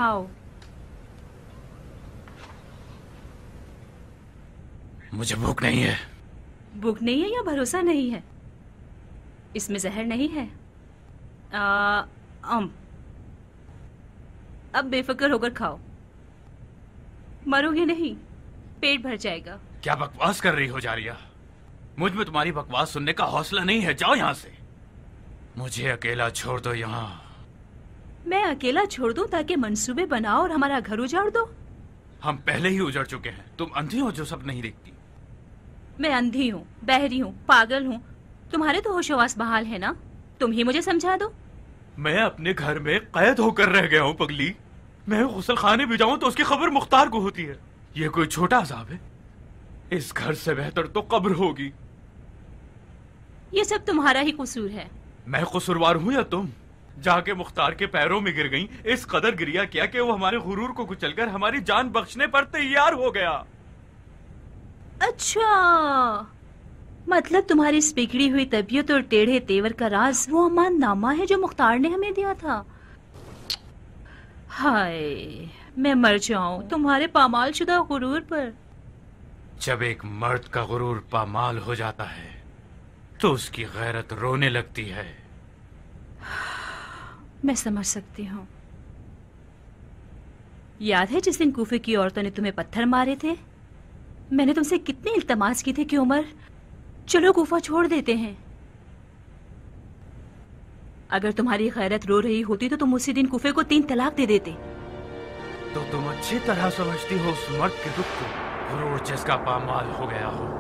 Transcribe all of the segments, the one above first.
खाओ। मुझे भूख नहीं है। भूख नहीं है या भरोसा नहीं है? इसमें जहर नहीं है। अब बेफिक्र होकर खाओ, मरोगे नहीं, पेट भर जाएगा। क्या बकवास कर रही हो जारिया? मुझ में तुम्हारी बकवास सुनने का हौसला नहीं है। जाओ यहाँ से, मुझे अकेला छोड़ दो। यहाँ मैं अकेला छोड़ दूं ताकि मंसूबे बनाओ और हमारा घर उजाड़ दो? हम पहले ही उजड़ चुके हैं। तुम अंधी हो जो सब नहीं देखती। मैं अंधी हूँ, बहरी हूँ, पागल हूँ। तुम्हारे तो होशोवास बहाल है ना, तुम ही मुझे समझा दो। मैं अपने घर में कैद होकर रह गया हूँ पगली। मैं गुसल खाने भी जाऊं तो उसकी खबर मुख्तार को होती है। ये कोई छोटा अजाब है? इस घर से बेहतर तो कब्र होगी। ये सब तुम्हारा ही कसूर है। मैं कसूरवार हूँ या तुम? जाके मुख्तार के पैरों में गिर गई, इस कदर गिरिया किया कि वो हमारे गुरूर को कुचलकर हमारी जान बख्शने पर तैयार हो गया। अच्छा, मतलब तुम्हारी इस बिगड़ी हुई तबीयत और टेढ़े तेवर का राज वो अमाननामा है जो मुख्तार ने हमें दिया था। हाय, मैं मर जाऊं तुम्हारे पामाल शुदा गुरूर पर। जब एक मर्द का गुरूर पामाल हो जाता है तो उसकी गैरत रोने लगती है। मैं समझ सकती हूँ। याद है जिस दिन कूफे की औरतों ने तुम्हें पत्थर मारे थे? मैंने तुमसे कितनी इल्तमास की थी कि उमर चलो कूफा छोड़ देते हैं। अगर तुम्हारी गैरत रो रही होती तो तुम उसी दिन कूफे को 3 तलाक दे देते। तो तुम अच्छी तरह समझती हो उस मर्द के दुख को, गुरूर जिसका पामाल हो गया हो।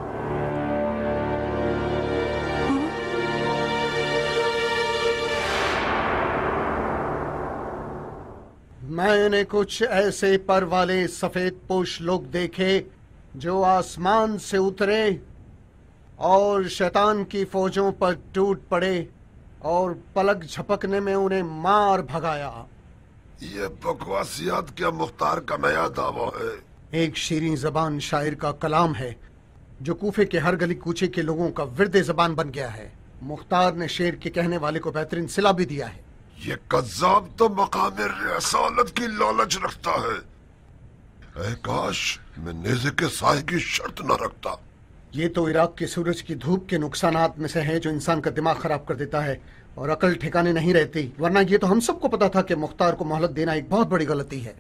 मैंने कुछ ऐसे पर वाले सफेद पोश लोग देखे जो आसमान से उतरे और शैतान की फौजों पर टूट पड़े और पलक झपकने में उन्हें मार भगाया। ये बकवासियात क्या मुख्तार का नया दावा है? एक शीरीं जबान शायर का कलाम है जो कूफे के हर गली कूचे के लोगों का विर्दे जबान बन गया है। मुख्तार ने शेर के कहने वाले को बेहतरीन सिला भी दिया है। ये कज्जाब तो मकाम रसालत की लालच रखता है। ऐ काश मैं नेज़े के साए की शर्त न रखता। ये तो इराक के सूरज की धूप के नुकसानात में से है जो इंसान का दिमाग खराब कर देता है और अकल ठिकाने नहीं रहती। वरना ये तो हम सबको पता था कि मुख्तार को मोहलत देना एक बहुत बड़ी गलती है।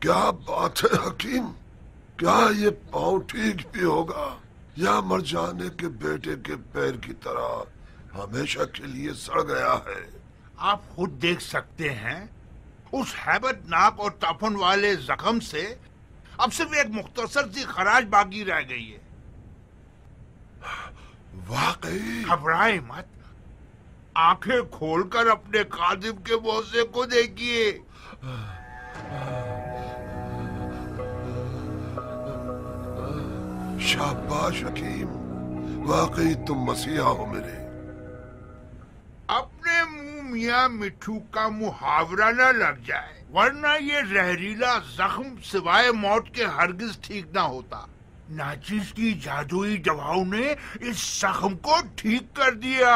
क्या बात है हकीम, क्या ये पाँव ठीक भी होगा या मर जाने के बेटे के पैर की तरह हमेशा के लिए सड़ गया है? आप खुद देख सकते हैं, उस हैबतनाक और तफन वाले जख्म से अब सिर्फ एक मुख्तसर सी खराश बाकी रह गई है। वाकई घबराए मत, आंखें खोलकर अपने कादिम के मुआवजे को देखिए। शाबाश हकीम, वाकई तुम मसीहा हो मेरे। अपने मुंह मियाँ मिट्ठू का मुहावरा न लग जाए, वरना ये जहरीला जख्म सिवाय मौत के हरगिज ठीक ना होता। नाचिस की जादुई दवाओं ने इस जख्म को ठीक कर दिया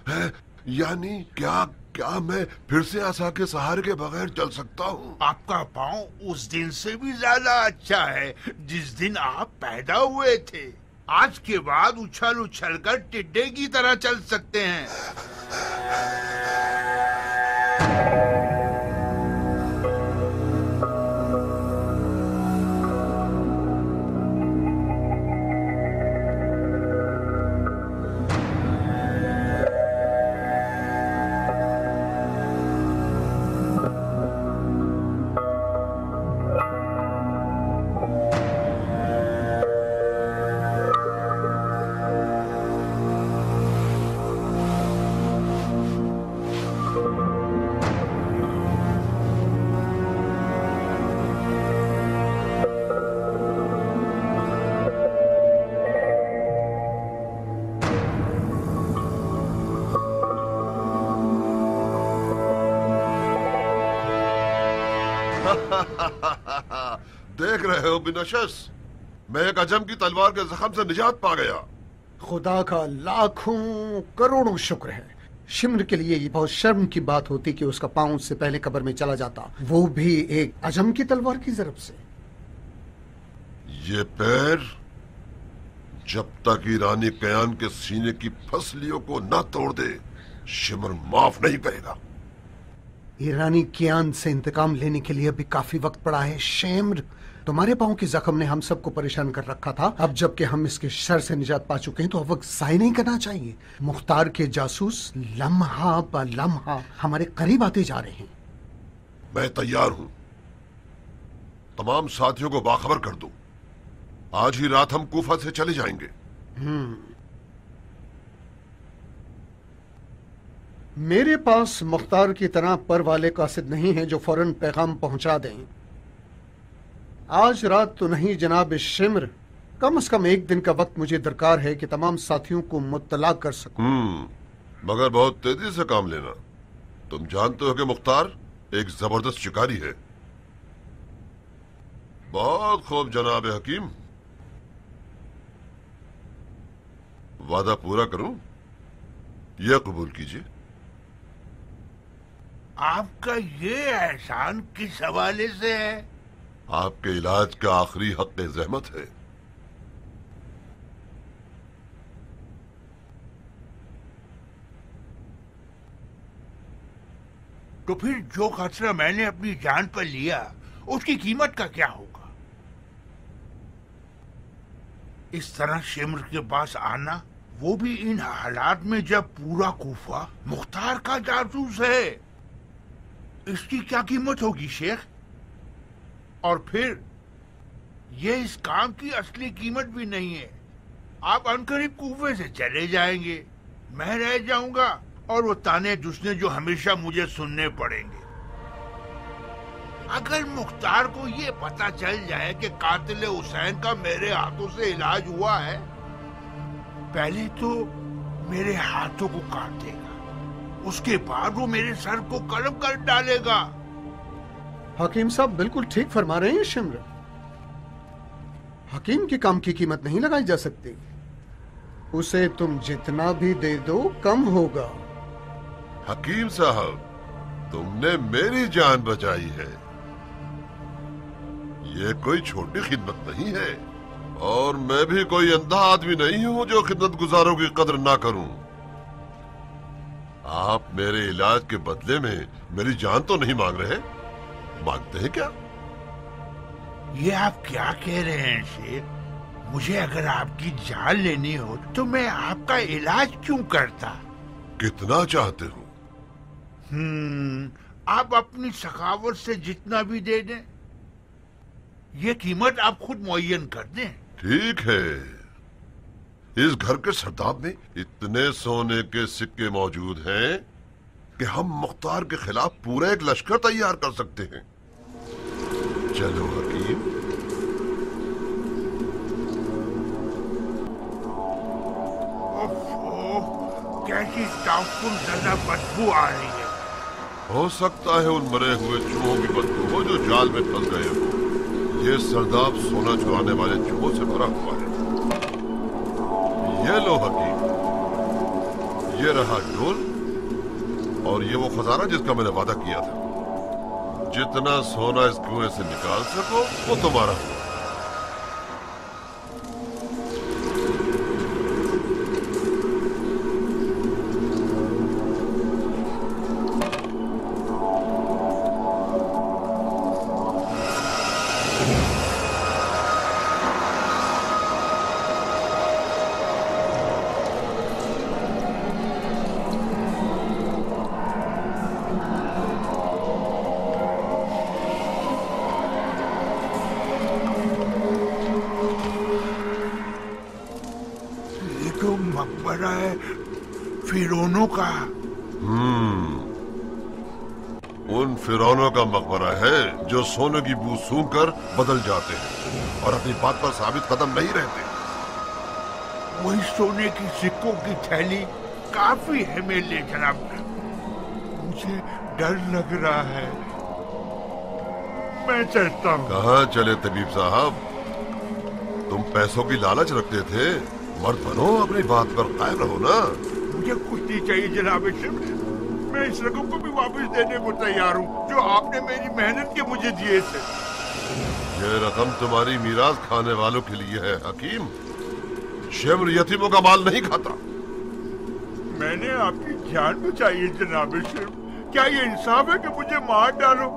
है। यानी क्या क्या मैं फिर से आसा के सहारे के बगैर चल सकता हूँ? आपका पाँव उस दिन से भी ज्यादा अच्छा है जिस दिन आप पैदा हुए थे। आज के बाद उछल उछल कर टिड्डे की तरह चल सकते हैं। देख रहे हो बिनशस, मैं एक अजम की तलवार के जख्म से निजात पा गया। खुदा का लाखों करोड़ों शुक्र है शिम्र के लिए ये बहुत शर्म की बात होती कि उसका पांव उससे पहले कब्र में चला जाता, वो भी एक अजम की तलवार की ज़रब से। ये पैर जब तक ईरानी कयान के सीने की फसलियों को न तोड़ दे, शिमर माफ नहीं करेगा। ईरानी कियान से इंतकाम लेने के लिए अभी काफी वक्त पड़ा है। शेम्र, तुम्हारे पांव के जख्म ने हम सबको परेशान कर रखा था। अब जबकि हम इसके शर से निजात पा चुके हैं तो अब वक्त ज़ाय नहीं करना चाहिए। मुख्तार के जासूस लम्हा ब लम्हा हमारे करीब आते जा रहे हैं। मैं तैयार हूं। तमाम साथियों को बाखबर कर दूं। आज ही रात हम कूफा से चले जाएंगे। मेरे पास मुख्तार की तरह पर वाले कासिद नहीं हैं जो फौरन पैगाम पहुंचा दें। आज रात तो नहीं जनाब शिम्र, कम से कम एक दिन का वक्त मुझे दरकार है कि तमाम साथियों को मुत्तला कर सकूं। मगर बहुत तेजी से काम लेना। तुम जानते हो कि मुख्तार एक जबरदस्त शिकारी है। बहुत खूब जनाब हकीम, वादा पूरा करूं? यह कबूल कीजिए। आपका ये एहसान किस हवाले से है? आपके इलाज का आखिरी हक ज़हमत है। तो फिर जो खतरा मैंने अपनी जान पर लिया उसकी कीमत का क्या होगा? इस तरह शिम्र के पास आना, वो भी इन हालात में जब पूरा कूफा मुख्तार का जासूस है, इसकी क्या कीमत होगी शेख? और फिर ये इस काम की असली कीमत भी नहीं है। आप अनकरीब कूफे से चले जाएंगे, मैं रह जाऊंगा और वो ताने दुसने जो हमेशा मुझे सुनने पड़ेंगे। अगर मुख्तार को ये पता चल जाए कि कातिल हुसैन का मेरे हाथों से इलाज हुआ है, पहले तो मेरे हाथों को काट देगा, उसके बाद वो मेरे सर को कलम कर डालेगा। हकीम साहब बिल्कुल ठीक फरमा रहे हैं शिम्र। हकीम के काम की कीमत नहीं लगाई जा सकती। उसे तुम जितना भी दे दो कम होगा। हकीम साहब, तुमने मेरी जान बचाई है। ये कोई छोटी खिदमत नहीं है, और मैं भी कोई अंधा आदमी नहीं हूं जो खिदमत गुजारों की कदर ना करूं। आप मेरे इलाज के बदले में मेरी जान तो नहीं मांग रहे? मांगते हैं क्या? ये आप क्या कह रहे हैं शेख? मुझे अगर आपकी जान लेनी हो तो मैं आपका इलाज क्यों करता? कितना चाहते हो? आप अपनी सखावत से जितना भी दे दें, ये कीमत आप खुद मुअय्यन कर दें। ठीक है। इस घर के सरदाब में इतने सोने के सिक्के मौजूद हैं कि हम मुख्तार के खिलाफ पूरा एक लश्कर तैयार कर सकते हैं। चलो हकीम। कैसी ताउकुल ज़्यादा बदबू आ रही है। हो सकता है उन मरे हुए चूहों की बदबू हो जो जाल में फंस गए हो। ये सरदाब सोना चुराने वाले चूहों से भरा हुआ है। ये लो हकीम, ये रहा डोल, और ये वो खजाना जिसका मैंने वादा किया था। जितना सोना इस कुएं से निकाल सको वो तुम्हारा हो। मकबरा है फिरौनों का। उन फिरौनों का मकबरा है जो सोने की बू सूंघ कर बदल जाते हैं और अपनी बात पर साबित कदम नहीं रहते। वही सोने की सिक्कों की थैली काफी है मेरे लिए जनाब। मुझे डर लग रहा है, मैं चलता हूँ। कहाँ चले तबीब साहब? तुम पैसों की लालच रखते थे, मर्द बनो, अपनी बात पर कायम रहो ना। मुझे कुछ नहीं चाहिए जनाब शिम्र। मैं इस रकम को भी वापस देने को तैयार हूँ जो आपने मेरी मेहनत के मुझे दिए थे। ये रकम तुम्हारी मीरास खाने वालों के लिए है हकीम। शिम्र यतीमों का माल नहीं खाता। मैंने आपकी जान बचाई है जनाब शिम्र। क्या ये इंसाफ है कि मुझे मार डालो?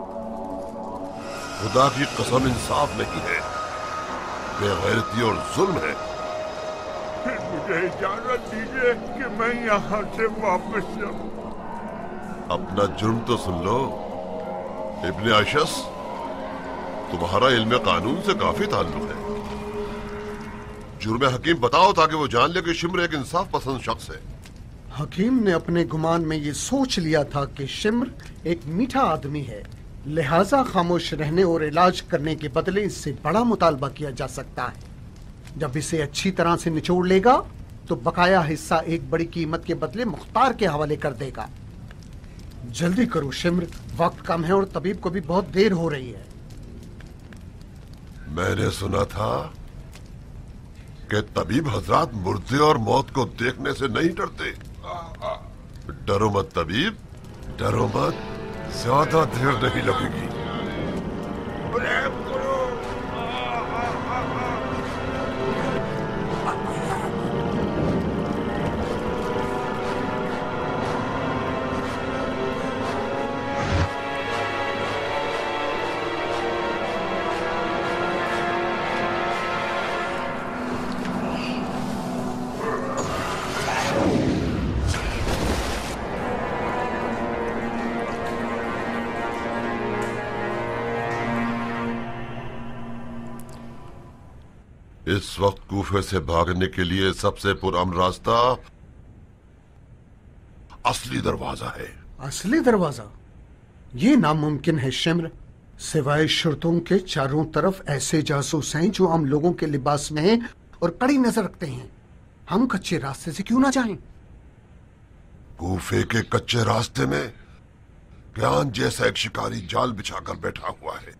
खुदा की कसम इंसाफ नहीं है, बेगैरती और जुल्म है। फिर मुझे इजाजत दीजिए कि मैं यहाँ से वापस जाऊँ। अपना जुर्म तो सुन लो इब्ने अशस, तुम्हारा इल्म कानून से काफी ताल्लुक है। जुर्म हकीम बताओ ताकि वो जान ले कि शिम्र एक इंसाफ पसंद शख्स है। हकीम ने अपने गुमान में ये सोच लिया था कि शिम्र एक मीठा आदमी है, लिहाजा खामोश रहने और इलाज करने के बदले इससे बड़ा मुतालबा किया जा सकता है। जब इसे अच्छी तरह से निचोड़ लेगा तो बकाया हिस्सा एक बड़ी कीमत के बदले मुख्तार के हवाले कर देगा। जल्दी करो शिम्र, वक्त कम है और तबीब को भी बहुत देर हो रही है। मैंने सुना था कि तबीब हजरात मुर्दे और मौत को देखने से नहीं डरते। डरो मत तबीब, डरो मत, ज्यादा देर नहीं लगेगी। प्रेम करो। इस वक्त कूफे से भागने के लिए सबसे पुरअमन रास्ता असली दरवाजा है। असली दरवाजा? ये नामुमकिन है शिम्र। सिवाय शर्तों के चारों तरफ ऐसे जासूस हैं जो हम लोगों के लिबास में हैं और कड़ी नजर रखते हैं। हम कच्चे रास्ते से क्यों ना जाएं? कूफे के कच्चे रास्ते में ज्ञान जैसा एक शिकारी जाल बिछाकर बैठा हुआ है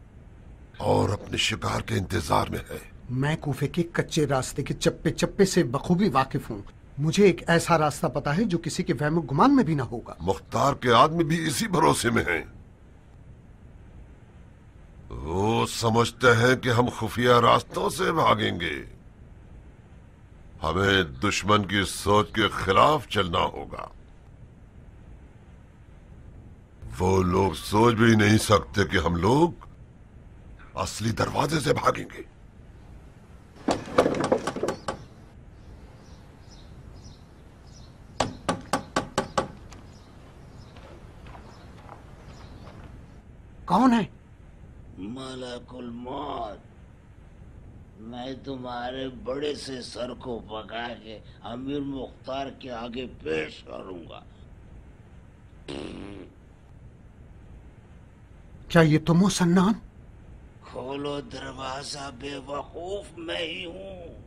और अपने शिकार के इंतजार में है। मैं कूफे के कच्चे रास्ते के चप्पे चप्पे से बखूबी वाकिफ हूँ। मुझे एक ऐसा रास्ता पता है जो किसी के वहम गुमान में भी ना होगा। मुख्तार के आदमी भी इसी भरोसे में हैं। वो समझते हैं कि हम खुफिया रास्तों से भागेंगे। हमें दुश्मन की सोच के खिलाफ चलना होगा। वो लोग सोच भी नहीं सकते कि हम लोग असली दरवाजे से भागेंगे। कौन है? मलकुल मौत। मैं तुम्हारे बड़े से सर को पका के अमीर मुख्तार के आगे पेश करूंगा। क्या ये तुम हो सन्नान? खोलो दरवाजा, बेवकूफ मैं ही हूँ।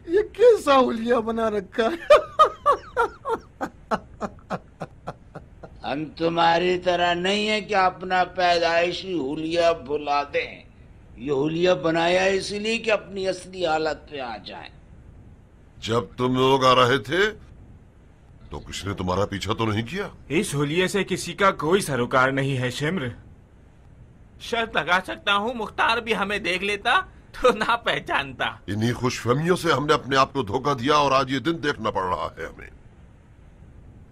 ये कैसा हुलिया बना रखा है? हम तुम्हारी तरह नहीं है कि अपना पैदाइशी हुलिया भुला दें। ये हुलिया बनाया इसलिए कि अपनी असली हालत पे आ जाएं। जब तुम लोग आ रहे थे तो किसने तुम्हारा पीछा तो नहीं किया? इस हुलिये से किसी का कोई सरोकार नहीं है शिम्र। शर्त लगा सकता हूँ मुख्तार भी हमें देख लेता तो ना पहचानता। इन्हीं खुशफहमियों से हमने अपने आप को धोखा दिया और आज ये दिन देखना पड़ रहा है हमें।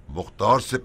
मुख्तार से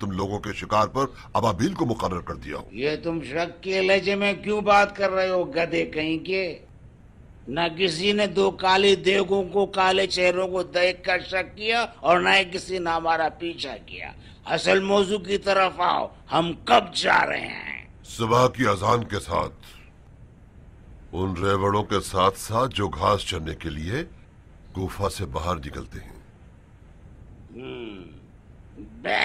तुम लोगों के शिकार पर अबाबील को मुकर्रर कर दिया हो। ये तुम शक के लहजे में क्यों बात कर रहे हो गधे कहीं के? न किसी ने दो काले देगों को, काले चेहरों को देख कर शक किया और न ही किसी ने हमारा पीछा किया। असल मौजू की तरफ आओ, हम कब जा रहे हैं? सुबह की अजान के साथ उन रेवड़ों के साथ साथ जो घास चरने के लिए कूफा से बाहर निकलते हैं। बे!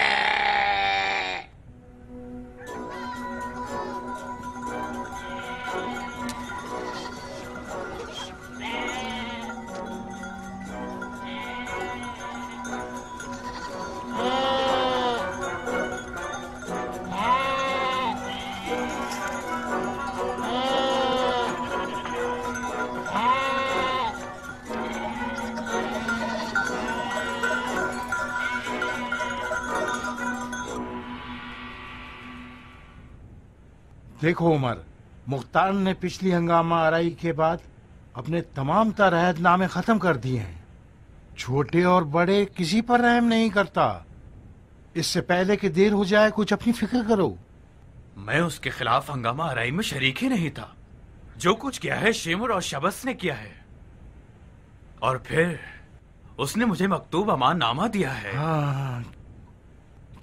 देखो उमर, मुख्तार ने पिछली हंगामा आराई के बाद अपने तमाम तरहनामे खत्म कर दिए हैं। छोटे और बड़े किसी पर रहम नहीं करता। इससे पहले कि देर हो जाए कुछ अपनी फिक्र करो। मैं उसके खिलाफ हंगामा आराई में शरीक ही नहीं था। जो कुछ किया है शिमर और शबस ने किया है, और फिर उसने मुझे मकतूब अमान नामा दिया है। हाँ,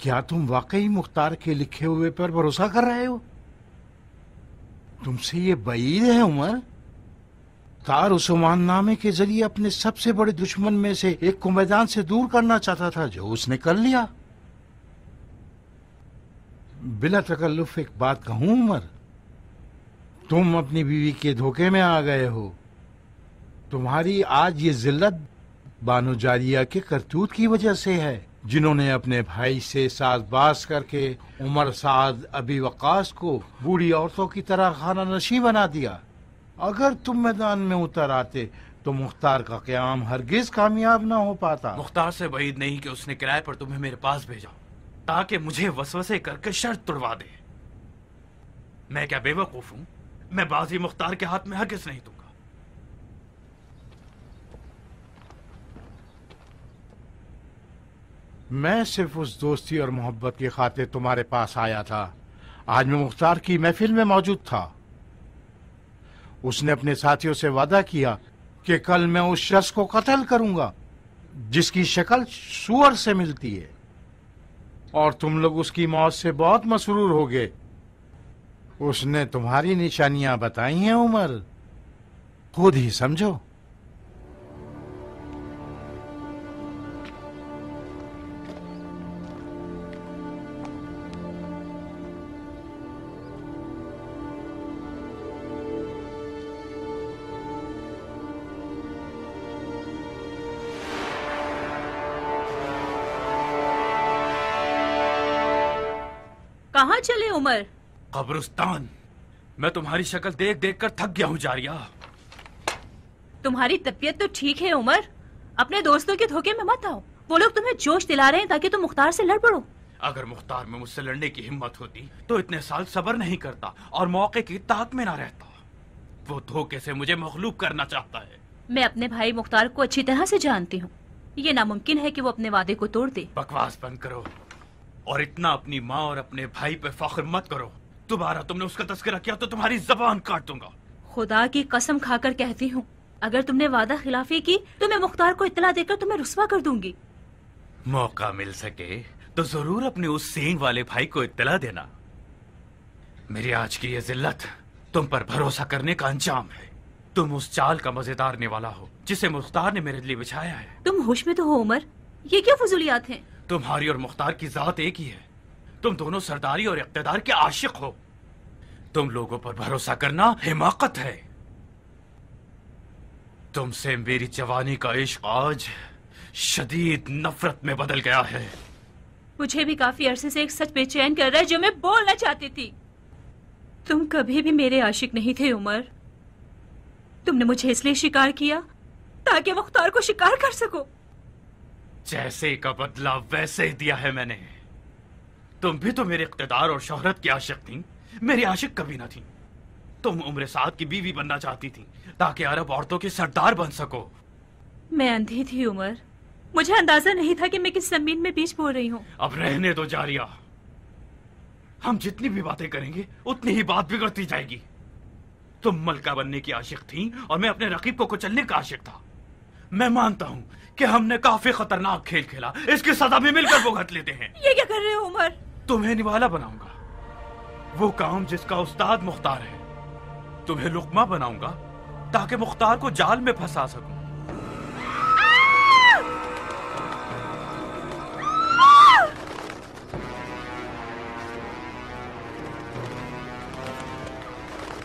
क्या तुम वाकई मुख्तार के लिखे हुए पर भरोसा कर रहे हो? तुमसे ये बईद है उमर। तार उस अमाननामे के जरिए अपने सबसे बड़े दुश्मन में से एक को मैदान से दूर करना चाहता था, जो उसने कर लिया। बिला तकल्लुफ एक बात कहूं उमर, तुम अपनी बीवी के धोखे में आ गए हो। तुम्हारी आज ये जिल्लत बानो जारिया के करतूत की वजह से है, जिन्होंने अपने भाई से साजबाज करके उमर साद अबी वकास को बूढ़ी औरतों की तरह खाना नशी बना दिया। अगर तुम मैदान में उतर आते तो मुख्तार का क़याम हरगिज कामयाब ना हो पाता। मुख्तार से बईद नहीं कि उसने किराए पर तुम्हें मेरे पास भेजा ताकि मुझे वसवसे करके शर्त तुड़वा दे। मैं क्या बेवकूफ हूं? मैं बाजी मुख्तार के हाथ में हरगिज नहीं दूंगा। मैं सिर्फ उस दोस्ती और मोहब्बत की खातिर तुम्हारे पास आया था। आज मैं मुख्तार की महफिल में मौजूद था। उसने अपने साथियों से वादा किया कि कल मैं उस शख्स को कत्ल करूंगा जिसकी शक्ल सूअर से मिलती है, और तुम लोग उसकी मौत से बहुत मसरूर होगे। उसने तुम्हारी निशानियां बताई हैं उमर, खुद ही समझो। कहाँ चले उमर? कब्रिस्तान। मैं तुम्हारी शक्ल देख देख कर थक गया हूँ जारिया। तुम्हारी तबीयत तो ठीक है उमर, अपने दोस्तों के धोखे में मत आओ। वो लोग तुम्हें जोश दिला रहे हैं ताकि तुम मुख्तार से लड़ पड़ो। अगर मुख्तार में मुझसे लड़ने की हिम्मत होती तो इतने साल सब्र नहीं करता और मौके की ताक में ना रहता। वो धोखे से मुझे मखलूब करना चाहता है। मैं अपने भाई मुख्तार को अच्छी तरह से जानती हूँ। ये नामुमकिन है कि वो अपने वादे को तोड़ दे। बकवास बंद करो और इतना अपनी माँ और अपने भाई पे फख्र मत करो। दोबारा तुमने उसका तस्करा किया तो तुम्हारी जबान काट दूंगा। खुदा की कसम खाकर कहती हूँ, अगर तुमने वादा खिलाफी की तो मैं मुख्तार को इत्तला देकर तुम्हें रुस्वा कर दूंगी। मौका मिल सके तो जरूर अपने उस सींग वाले भाई को इत्तला देना। मेरी आज की ये जिल्लत तुम पर भरोसा करने का अंजाम है। तुम उस चाल का मजेदार निवाला हो जिसे मुख्तार ने मेरे लिए बिछाया है। तुम होश में तो हो उमर, ये क्या फजूलियात हैं? तुम्हारी और मुख्तार की जात एक ही है। तुम दोनों सरदारी और इख्तिदार के आशिक हो। तुम लोगों पर भरोसा करना हिमाकत है। तुमसे मेरी जवानी का इश्क आज शदीद नफरत में बदल गया है। मुझे भी काफी अरसे से एक सच बेचैन कर रहा है जो मैं बोलना चाहती थी। तुम कभी भी मेरे आशिक नहीं थे उमर। तुमने मुझे इसलिए शिकार किया ताकि मुख्तार को शिकार कर सको। जैसे का बदला वैसे ही दिया है मैंने। तुम भी तो मेरे इख्तिदार और शोहरत की आशिक थी, मेरी आशिक कभी ना थी। तुम उम्र साद की बीवी बनना चाहती थी ताकि अरब औरतों के सरदार बन सको। मैं अंधी थी उमर, मुझे अंदाजा नहीं था कि मैं किस जमीन में बीज बो रही हूँ। अब रहने दो जारिया। हम जितनी भी बातें करेंगे उतनी ही बात बिगड़ती जाएगी। तुम मलका बनने की आशिक थी और मैं अपने रकीब को कुचलने का आशिक था। मैं मानता हूँ कि हमने काफी खतरनाक खेल खेला। इसकी सजा भी मिलकर भुगत लेते हैं। ये क्या कर रहे हो उमर? तुम्हें निवाला बनाऊंगा, वो काम जिसका उस्ताद मुख्तार है। तुम्हें लुकमा बनाऊंगा ताकि मुख्तार को जाल में फंसा सकूं।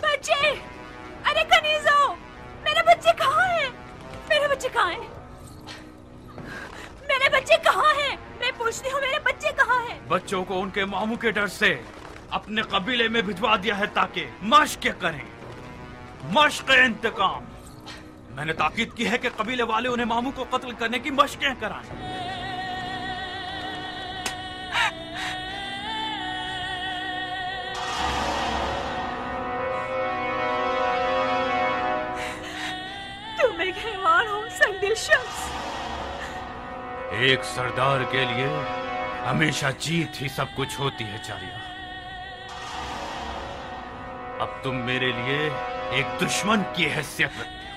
बच्चे, अरे कनीज़ो, मेरे बच्चे कहाँ हैं? मेरे बच्चे कहाँ हैं? मेरे बच्चे कहाँ हैं? मैं पूछती हूँ, मेरे बच्चे कहाँ हैं? बच्चों को उनके मामू के डर से अपने कबीले में भिजवा दिया है ताकि मश्क करें, मश्क इंतकाम। मैंने ताकीद की है कि कबीले वाले उन्हें मामू को कत्ल करने की मश्कें कराएं। संगदिल शख्स। एक सरदार के लिए हमेशा जीत ही सब कुछ होती है चारिया। अब तुम मेरे लिए एक दुश्मन की हैसियत रखते हो।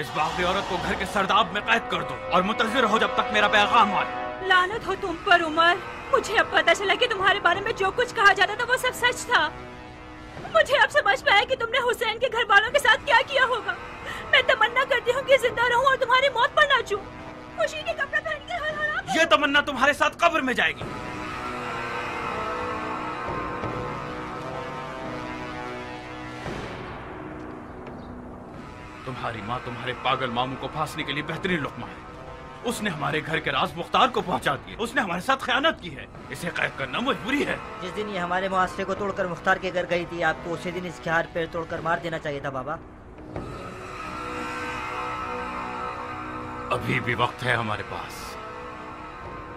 इस बागी औरत को घर के सरदाब में कैद कर दो और मुंतजिर हो जब तक मेरा पैगाम आए। लानत हो तुम पर उमर। मुझे अब पता चला कि तुम्हारे बारे में जो कुछ कहा जाता था वो सब सच था। मुझे अब समझ में आया कि तुमने हुसैन के घर वालों के साथ क्या किया होगा। मैं तमन्ना करती हूँ कि जिंदा रहूं और तुम्हारी मौत पर नाचूं, खुशी के कपड़े पहन के हर हर। ये तमन्ना तुम्हारे साथ कब्र में जाएगी। तुम्हारी माँ तुम्हारे पागल मामू को फांसने के लिए बेहतरीन लुक्मा है। उसने हमारे घर के राज मुख्तार को पहुंचा दिए। उसने हमारे साथ खयानत की है। इसे कैद करना मजबूरी है। जिस दिन ये हमारे मुआसरे को तोड़कर मुख्तार के घर गई थी, आपको उसी दिन इसके हाथ पैर तोड़कर मार देना चाहिए था बाबा। अभी भी वक्त है हमारे पास।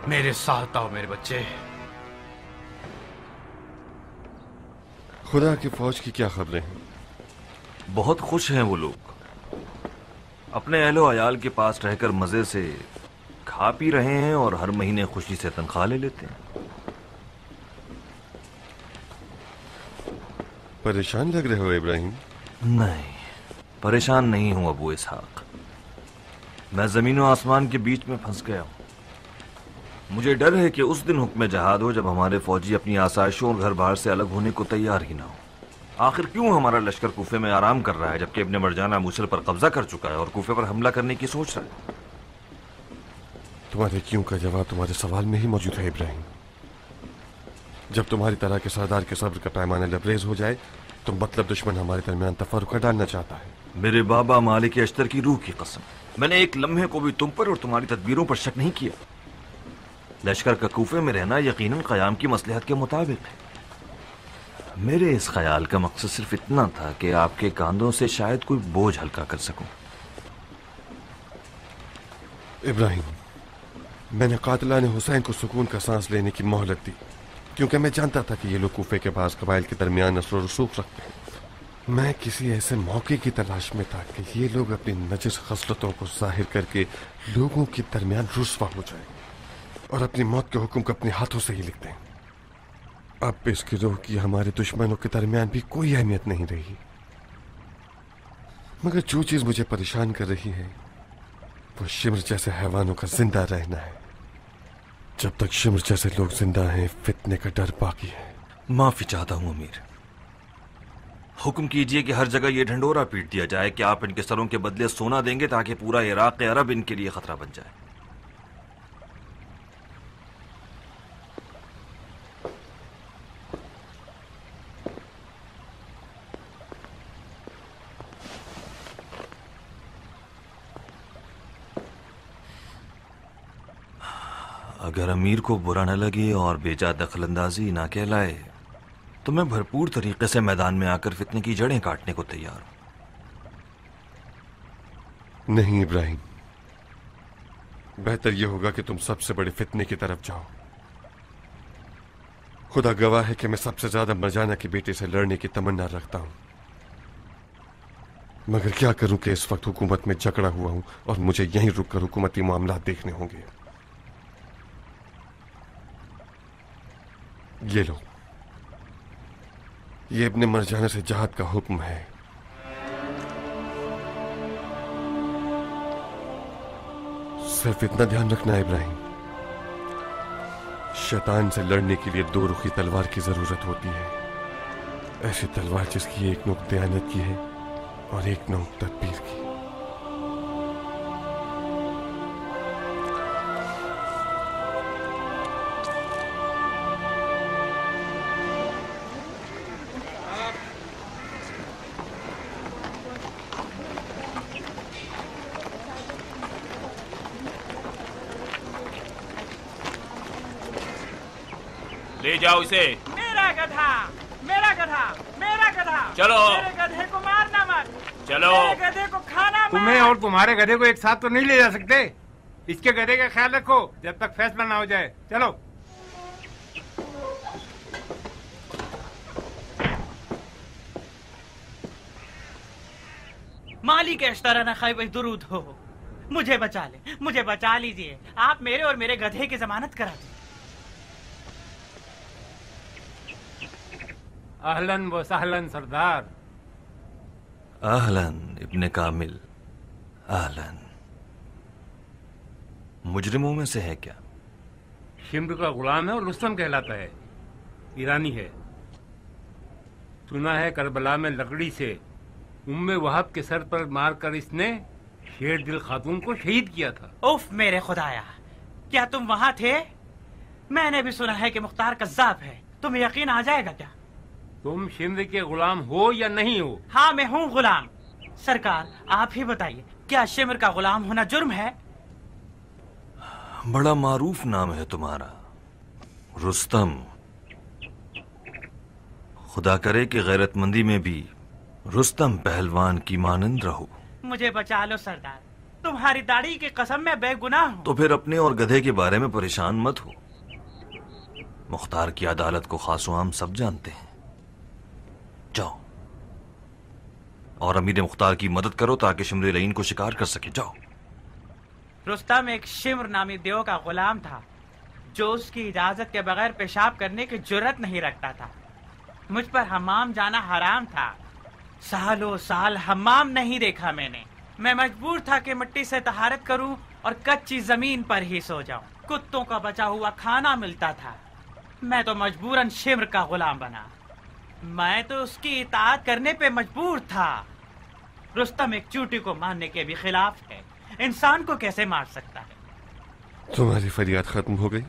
मेरे साथ आओ मेरे बच्चे। खुदा की फौज की क्या खबरें हैं? बहुत खुश हैं वो लोग। अपने अहलो अयाल के पास रहकर मजे से खा पी रहे हैं और हर महीने खुशी से तनख्वाह ले लेते हैं। परेशान लग रहे हो इब्राहिम? नहीं, परेशान नहीं हूं अबू इसहाक। मैं जमीन और आसमान के बीच में फंस गया हूं। मुझे डर है कि उस दिन हुक्म जहाद हो जब हमारे फौजी अपनी आसाइशों और घर बार से अलग होने को तैयार ही ना हो। आखिर क्यों हमारा लश्कर कूफे में आराम कर रहा है जबकि इब्ने मरजाना मूसल पर कब्जा कर चुका है और कूफे पर हमला करने की सोच रहा है? तुम्हारे क्यों का जवाब तुम्हारे सवाल में ही मौजूद है इब्राहिम। जब तुम्हारी तरह के सरदार के सब्र का पैमाना लबरेज हो जाए तो मतलब दुश्मन हमारे दरमियान तफर्रुक़ डालना चाहता है। मेरे बाबा मालिक अश्तर की रूह की कसम, मैंने एक लम्हे को भी तुम पर और तुम्हारी तदबीरों पर शक नहीं किया। लश्कर का कूफे में रहना यकीनन क़याम की मसलहत के मुताबिक है। मेरे इस ख्याल का मकसद सिर्फ इतना था कि आपके कांधों से शायद कोई बोझ हल्का कर सकूं। इब्राहिम, मैंने कातिलाने हुसैन को सुकून का सांस लेने की मोहलत दी क्योंकि मैं जानता था कि ये लोग कूफे के पास कबाइल के दरमियान नस्ल और रसूख रखते हैं। मैं किसी ऐसे मौके की तलाश में था कि ये लोग अपनी नजिस खसलतों को जाहिर करके लोगों के दरमियान रुस्वा हो जाए और अपनी मौत के हुक्म को अपने हाथों से ही लिख दें। अब इस गिरोह की हमारे दुश्मनों के दरमियान भी कोई अहमियत नहीं रही। मगर जो चीज मुझे परेशान कर रही है वो शिमर जैसे हैवानों का जिंदा रहना है। जब तक शिमर जैसे लोग जिंदा हैं फितने का डर बाकी है। माफी चाहता हूं अमीर। हुक्म कीजिए कि हर जगह ये ढंडोरा पीट दिया जाए कि आप इनके सरों के बदले सोना देंगे ताकि पूरा इराक अरब इनके लिए खतरा बन जाए। अगर अमीर को बुरा न लगे और बेजा दखलंदाजी ना कहलाए तो मैं भरपूर तरीके से मैदान में आकर फितने की जड़ें काटने को तैयार हूं। नहीं इब्राहिम, बेहतर यह होगा कि तुम सबसे बड़े फितने की तरफ जाओ। खुदा गवाह है कि मैं सबसे ज्यादा मरजाना की बेटे से लड़ने की तमन्ना रखता हूं, मगर क्या करूं कि इस वक्त हुकूमत में जकड़ा हुआ हूं और मुझे यहीं रुककर हुकूमती मामला देखने होंगे। ये लो, ये इब्ने मरजाना से जहाद का हुक्म है। सिर्फ इतना ध्यान रखना है इब्राहिम, शैतान से लड़ने के लिए दो रुखी तलवार की जरूरत होती है। ऐसी तलवार जिसकी एक नोक दयानत की है और एक नोक तदबीर की। ले जाओ इसे। मेरा गधा, मेरा गधा, मेरा गधा। चलो। मेरे गधे को मारना मत। चलो। मेरे गधे को खाना मत। तुम्हें और तुम्हारे गधे को एक साथ तो नहीं ले जा सकते। इसके गधे का ख्याल रखो जब तक फैसला ना हो जाए। चलो। मालिक अश्तराना खैब दुरूद हो। मुझे बचा ले, मुझे बचा लीजिए। आप मेरे और मेरे गधे की जमानत करा दीजिए। अहलन व सहलन सरदार। अहलन इब्ने कामिल, अहलन। मुजरिमों में से है क्या? शिम्र का गुलाम है और रुस्तम कहलाता है। ईरानी है। सुना है करबला में लकड़ी से उम्मे वहाब के सर पर मारकर इसने शेर दिल खातून को शहीद किया था। उफ मेरे खुदाया, क्या तुम वहां थे? मैंने भी सुना है कि मुख्तार कज़्ज़ाब है। तुम्हें यकीन आ जाएगा क्या? तुम शिम्र के गुलाम हो या नहीं हो? हाँ मैं हूँ गुलाम। सरकार आप ही बताइए, क्या शिम्र का गुलाम होना जुर्म है? बड़ा मारूफ नाम है तुम्हारा, रुस्तम। खुदा करे कि गैरतमंदी में भी रुस्तम पहलवान की मानंद रहो। मुझे बचा लो सरदार, तुम्हारी दाढ़ी की कसम मैं बेगुनाह हूँ। तो फिर अपने और गधे के बारे में परेशान मत हो। मुख्तार की अदालत को खासो आम सब जानते हैं। जाओ और अमीर मुख्तार की मदद करो ताकि शिमर लईन को शिकार कर सके। जाओ। रुस्तम एक शिम्र नामी देव का गुलाम था जो उसकी इजाजत के बगैर पेशाब करने की जुर्रत नहीं रखता था। मुझ पर हमाम जाना हराम था। सालों साल हमाम नहीं देखा मैंने। मैं मजबूर था कि मिट्टी से तहारत करूं और कच्ची जमीन पर ही सो जाऊं। कुत्तों का बचा हुआ खाना मिलता था। मैं तो मजबूरन शिम्र का गुलाम बना। मैं तो उसकी इताअत करने पे मजबूर था। रुस्तम एक चूटी को मारने के भी खिलाफ है। इंसान को कैसे मार सकता है? तुम्हारी फरियाद खत्म हो गई?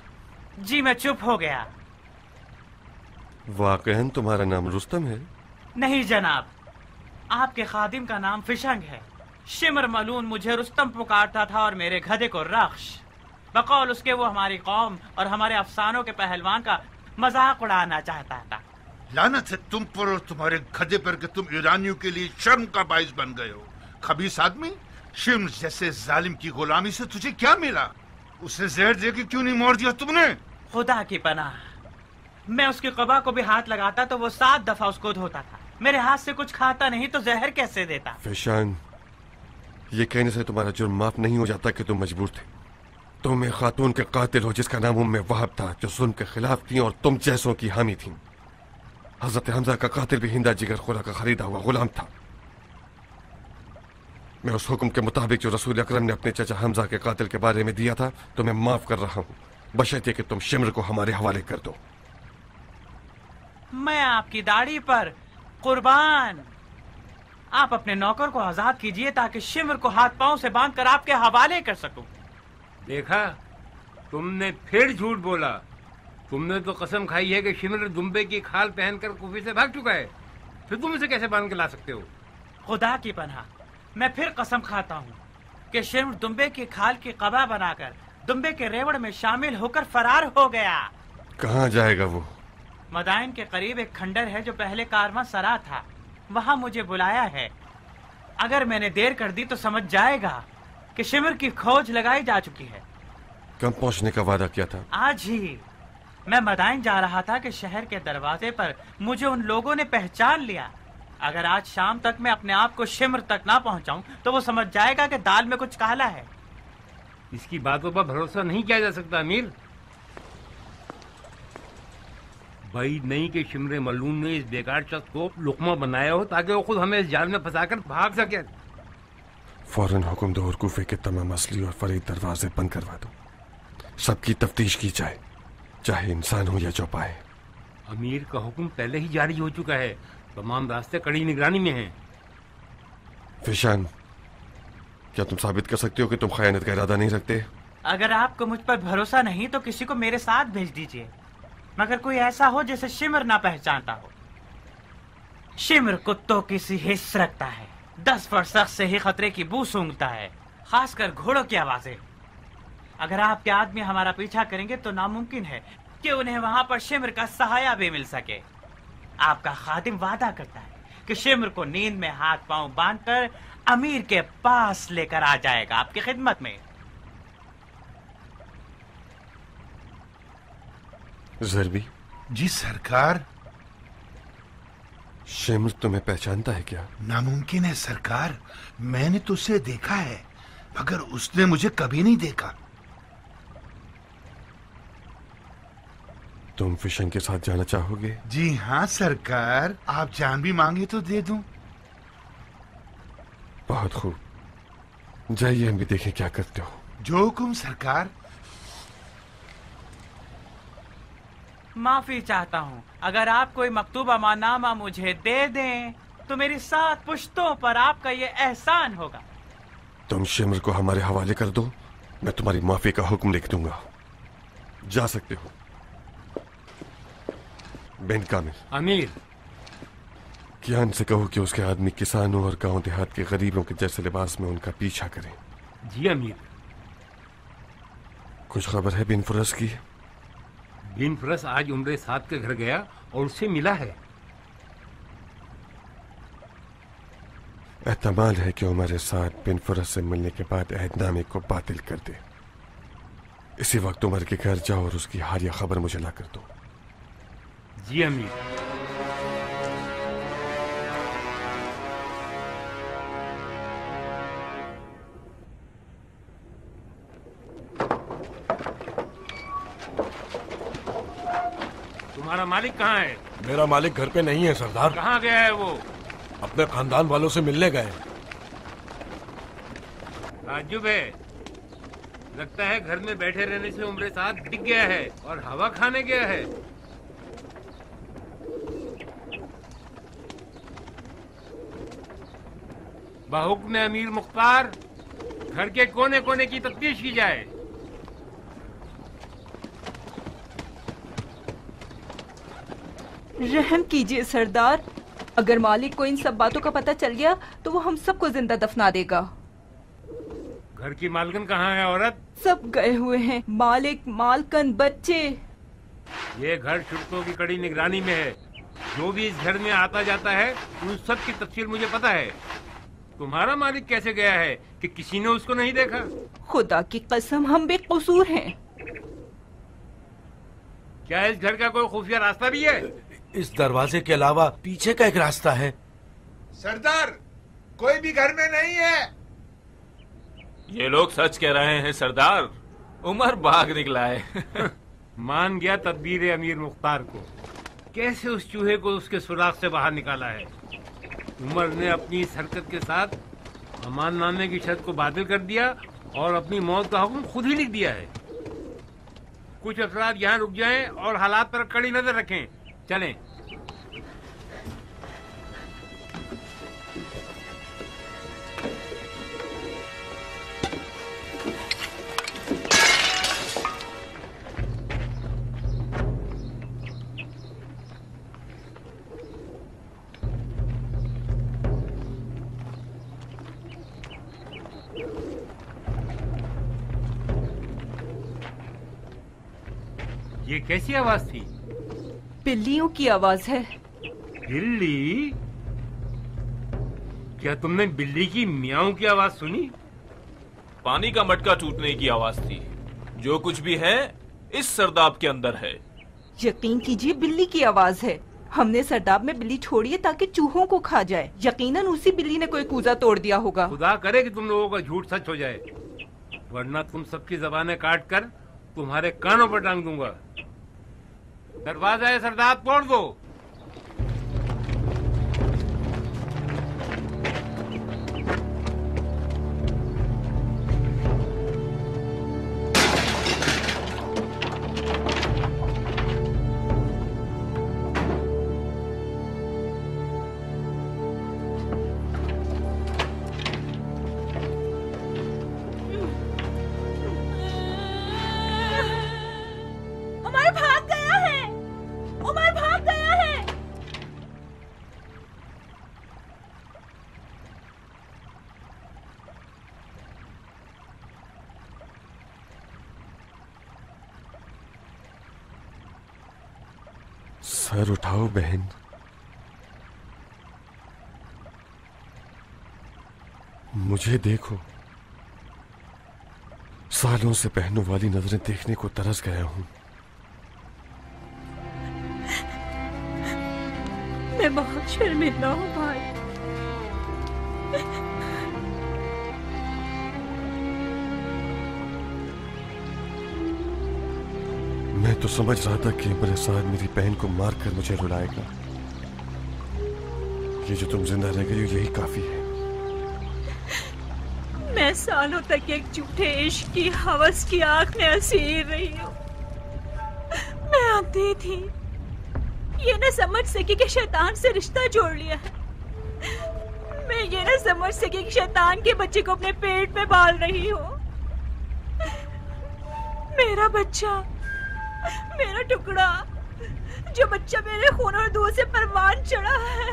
जी मैं चुप हो गया। वाकईन तुम्हारा नाम रुस्तम है? नहीं जनाब, आपके खादिम का नाम फिशंग है। शिमर मलून मुझे रुस्तम पुकारता था और मेरे गधे को रख्श। बकौल उसके वो हमारी कौम और हमारे अफसानों के पहलवान का मजाक उड़ाना चाहता था। लानत है तुम पर और तुम्हारे गधे पर कि तुम ईरानियों के लिए शर्म का बाइस बन गए हो। खबीस आदमी, शिम्र जैसे जालिम की गुलामी से तुझे क्या मिला? उसे जहर दे के क्यों नहीं मार दिया तुमने? खुदा की पनाह, मैं उसकी कबा को भी हाथ लगाता तो वो 7 दफा उसको धोता था। मेरे हाथ से कुछ खाता नहीं तो जहर कैसे देता? फिशान, ये कहने से तुम्हारा जुर्म माफ नहीं हो जाता कि तुम मजबूर थे। तुम एक खातून के कातिल हो जिसका नाम उम्मे वहाब था, जो जुल्म के खिलाफ थी और तुम जैसों की हामी थी। हजरत हमजा का कातिल भी हिंदा जिगर खुरा का खरीदा हुआ गुलाम था। मैं उस हुक्म के मुताबिक जो रसूल अकरम ने अपने चचा हमजा के कातिल के बारे में दिया था तुम्हें माफ कर रहा हूँ, बशर्ते कि तुम शिम्र को हमारे हवाले कर दो। मैं आपकी दाढ़ी पर कुर्बान। आप अपने नौकर को आजाद कीजिए ताकि शिम्र को हाथ पांव से बांधकर आपके हवाले कर सकूं। देखा, तुमने फिर झूठ बोला। तुमने तो कसम खाई है कि शिम्र दुम्बे की खाल पहनकर कुफे से भाग चुका है। फिर तुम इसे कैसे बांध के ला सकते हो? खुदा की पनाह, मैं फिर कसम खाता हूँ कि शिम्र दुम्बे की खाल की कबा बनाकर दुम्बे के रेवड़ में शामिल होकर फरार हो गया। कहाँ जाएगा वो? मदाइन के करीब एक खंडर है जो पहले कारवां सरा था। वहाँ मुझे बुलाया है। अगर मैंने देर कर दी तो समझ जाएगा कि शिम्र की खोज लगाई जा चुकी है। कब पहुँचने का वादा किया था? आज ही। मैं मदाइन जा रहा था कि शहर के दरवाजे पर मुझे उन लोगों ने पहचान लिया। अगर आज शाम तक मैं अपने आप को शिम्र तक ना पहुंचाऊं तो वो समझ जाएगा कि दाल में कुछ काला है। इसकी बातों पर भरोसा नहीं किया जा सकता अमीर। भाई नहीं कि शिम्र मलून ने इस बेकार शख्स को लुकमा बनाया हो ताकि वो खुद हमें इस जाल में फंसाकर भाग सके। फौरन हुक्म दो और कूफे के तमाम असली और फरीद दरवाजे बंद करवा दो। सबकी तफ्तीश की जाए, चाहे इंसान हो या चौपाए। अमीर का हुक्म पहले ही जारी हो चुका है। तमाम रास्ते कड़ी निगरानी में हैं। फिशान, क्या तुम साबित कर सकते हो कि तुम खयानत का इरादा नहीं रखते? अगर आपको मुझ पर भरोसा नहीं तो किसी को मेरे साथ भेज दीजिए, मगर कोई ऐसा हो जिसे शिम्र ना पहचानता हो। शिम्र कुत्तों की सी हिस्स रखता है। 10 फरसख से ही खतरे की बू सूंघता है, खासकर घोड़ों की आवाजें। अगर आपके आदमी हमारा पीछा करेंगे तो नामुमकिन है कि उन्हें वहां पर शिम्र का सहाया भी मिल सके। आपका खादिम वादा करता है कि शिम्र को नींद में हाथ पांव बांधकर अमीर के पास लेकर आ जाएगा, आपकी खिदमत में। ज़रबी। जी सरकार। शिम्र तुम्हें पहचानता है क्या? नामुमकिन है सरकार, मैंने तो उसे देखा है मगर उसने मुझे कभी नहीं देखा। तुम फिशंग के साथ जाना चाहोगे? जी हाँ सरकार, आप जान भी मांगे तो दे दूं। बहुत खूब, जाइए हम भी देखें क्या करते हो। जो हुकुम सरकार। माफी चाहता हूँ, अगर आप कोई मकतूब अमानामा मुझे दे दें तो मेरी 7 पुश्तों पर आपका ये एहसान होगा। तुम शिम्र को हमारे हवाले कर दो, मैं तुम्हारी माफी का हुक्म लिख दूंगा। जा सकते हो। बिन कामिल। अमीर। कियान से कहो कि उसके आदमी किसानों और गांव देहात के गरीबों के जैसे लिबास में उनका पीछा करें। जी अमीर। कुछ खबर है बिन फुरस की? बिन फुरस आज उम्रे साथ के घर गया और उससे मिला है। एहतमाल है कि उमर साथ बिन फुरस से मिलने के बाद अहदनामे को बातिल कर दे। इसी वक्त उमर के घर जाओ और उसकी हालिया खबर मुझे ला कर दो। जी अमीर। तुम्हारा मालिक कहाँ है? मेरा मालिक घर पे नहीं है सरदार। कहाँ गया है वो? अपने खानदान वालों से मिलने गए। ताज्जुब है, लगता है घर में बैठे रहने से उम्रे साथ दिख गया है और हवा खाने गया है। बाहुक्म अमीर मुख्तार, घर के कोने कोने की तफ्तीश की जाए। रहम कीजिए सरदार, अगर मालिक को इन सब बातों का पता चल गया तो वो हम सबको जिंदा दफना देगा। घर की मालकन कहाँ है औरत? सब गए हुए हैं, मालिक, मालकन, बच्चे। ये घर शुल्कों की कड़ी निगरानी में है। जो भी इस घर में आता जाता है उन सब की तफसील मुझे पता है। तुम्हारा मालिक कैसे गया है कि किसी ने उसको नहीं देखा? खुदा की कसम हम बेकसूर हैं। क्या इस घर का कोई खुफिया रास्ता भी है? इस दरवाजे के अलावा पीछे का एक रास्ता है। सरदार, कोई भी घर में नहीं है। ये लोग सच कह रहे हैं सरदार, उमर भाग निकला है। मान गया तदबीर अमीर मुख्तार को। कैसे उस चूहे को उसके सुराख से बाहर निकाला है। उमर ने अपनी इस हरकत के साथ अमान नामे की शर्त को बातिल कर दिया और अपनी मौत का हुक्म खुद ही लिख दिया है। कुछ अफराद यहाँ रुक जाएं और हालात पर कड़ी नजर रखें। चलें। ये कैसी आवाज थी? बिल्लियों की आवाज है। बिल्ली? क्या तुमने बिल्ली की मियाऊं की आवाज सुनी? पानी का मटका टूटने की आवाज थी। जो कुछ भी है इस सरदाब के अंदर है। यकीन कीजिए बिल्ली की आवाज है। हमने सरदाब में बिल्ली छोड़ी है ताकि चूहों को खा जाए। यकीनन उसी बिल्ली ने कोई कूजा तोड़ दिया होगा। खुदा करे कि तुम लोगों का झूठ सच हो जाए, वरना तुम सबकी जबानें काट कर तुम्हारे कानों पर टांग दूंगा। दरवाजा है सरदार, तोड़ दो। सर उठाओ बहन। मुझे देखो। सालों से बहनों वाली नजरें देखने को तरस गया हूं। मैं बहुत शर्मिंदा हूँ भाई। मैं तो समझ रहा था कि मेरे साथ मेरी बहन को मारकर मुझे रुलाएगा। ये जो तुम जिंदा रह गई हो यही काफी है। मैं सालों तक एक झूठे इश्क की हवस की आग में असीर रही हूँ। मैं अंधी थी, ये न समझ सकी कि शैतान से रिश्ता जोड़ लिया है। मैं ये न समझ सकी कि शैतान के बच्चे को अपने पेट में पाल रही हूँ। मेरा बच्चा, मेरा टुकड़ा, जो बच्चा मेरे खून और दूध से परवान चढ़ा है,